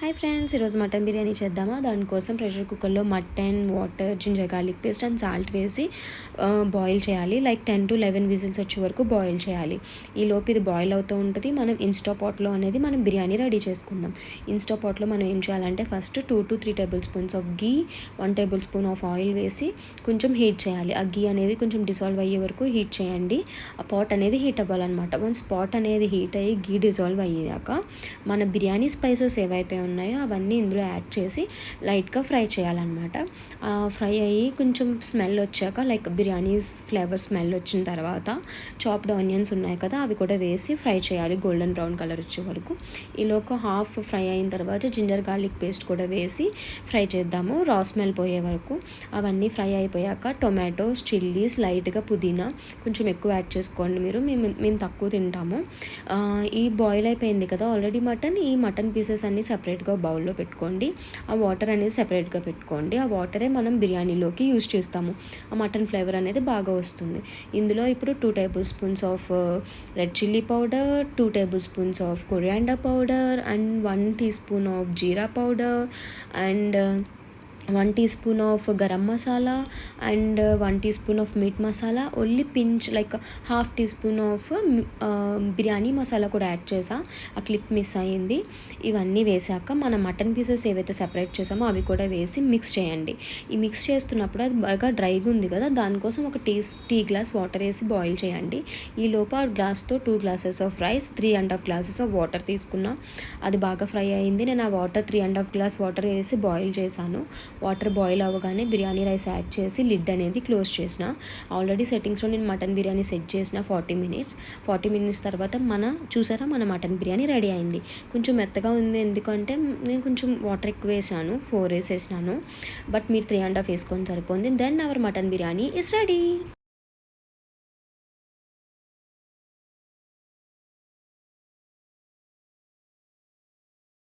Hi friends, ఈరోజు mutton biryani చేద్దామా. దానికోసం ప్రెషర్ కుక్కర్లో mutton, water, ginger garlic paste and salt వేసి బాయిల్ చేయాలి. లైక్ 10 to 11 విజిల్స్ వచ్చే వరకు బాయిల్ చేయాలి. ఈ లోపు ఇది బాయిల్ అవుతూ ఉంటుంది. మనం ఇన్స్టా పాట్లో అనేది మనం బిర్యానీ రెడీ చేసుకుందాం. ఇన్స్టా పాట్లో మనం ఏం చేయాలంటే first 2 to 3 table spoons of ghee, 1 table spoon of oil వేసి కొంచెం హీట్ చేయాలి. ఆ గీ అనేది కొంచెం డిసాల్వ్ అయ్యే వరకు హీట్ చేయండి. ఆ పాట్ అనేది హీట్ అవ్వాలన్నమాట. వన్స్ పాట్ అనేది హీట్ అయ్యి గీ డిసాల్వ్ అయ్యాక మన బిర్యానీ స్పైసెస్ ఏవైతే ఉన్నాయో అవన్నీ ఇందులో యాడ్ చేసి లైట్గా ఫ్రై చేయాలన్నమాట. ఫ్రై అయ్యి కొంచెం స్మెల్ వచ్చాక లైక్ బిర్యానీస్ ఫ్లేవర్ స్మెల్ వచ్చిన తర్వాత చాప్డ్ ఆనియన్స్ ఉన్నాయి కదా, అవి కూడా వేసి ఫ్రై చేయాలి గోల్డెన్ బ్రౌన్ కలర్ వచ్చే వరకు. ఈలోపు హాఫ్ ఫ్రై అయిన తర్వాత జింజర్ గార్లిక్ పేస్ట్ కూడా వేసి ఫ్రై చేద్దాము రా స్మెల్ పోయే వరకు. అవన్నీ ఫ్రై అయిపోయాక టొమాటోస్, చిల్లీస్, లైట్గా పుదీనా కొంచెం ఎక్కువ యాడ్ చేసుకోండి. మేము తక్కువ తింటాము. ఈ బాయిల్ అయిపోయింది కదా ఆల్రెడీ మటన్. ఈ మటన్ పీసెస్ అన్నీ సపరేట్గా బౌల్లో పెట్టుకోండి. ఆ వాటర్ అనేది సపరేట్గా పెట్టుకోండి. ఆ వాటరే మనం బిర్యానీలోకి యూజ్ చేస్తాము. ఆ మటన్ ఫ్లేవర్ అనేది బాగా వస్తుంది. ఇందులో ఇప్పుడు 2 tablespoons of red chilli powder, 2 tablespoons of coriander powder and 1 teaspoon of jeera powder and 1 teaspoon of garam masala and 1 teaspoon of meat masala, only pinch like half teaspoon of biryani masala కూడా add చేసా. ఆ clip miss అయ్యింది. ఇవన్నీ వేసాక మన mutton pieces ఏవైతే separate చేసామో అవి కూడా వేసి మిక్స్ చేయండి. ఈ మిక్స్ చేస్తున్నప్పుడు అది బాగా డ్రైగా ఉంది కదా, దానికోసం ఒక టీ గ్లాస్ వాటర్ వేసి బాయిల్ చేయండి. ఈ లోపు ఆ గ్లాస్తో 2 glasses of rice, 3.5 glasses of water తీసుకున్నా. అది బాగా ఫ్రై అయింది. నేను ఆ వాటర్ 3.5 గ్లాస్ వాటర్ వేసి బాయిల్ చేశాను. వాటర్ బాయిల్ అవ్వగానే బిర్యానీ రైస్ యాడ్ చేసి లిడ్ అనేది క్లోజ్ చేసిన. ఆల్రెడీ సెట్టింగ్స్లో నేను మటన్ బిర్యానీ సెట్ చేసిన 40 మినిట్స్ తర్వాత చూసారా మన మటన్ బిర్యానీ రెడీ అయింది. కొంచెం మెత్తగా ఉంది, ఎందుకంటే నేను కొంచెం వాటర్ ఎక్కువ వేసాను, 4 వేసేసినాను. బట్ మీరు 3.5 వేసుకొని సరిపోయింది. Then our mutton biryani is ready.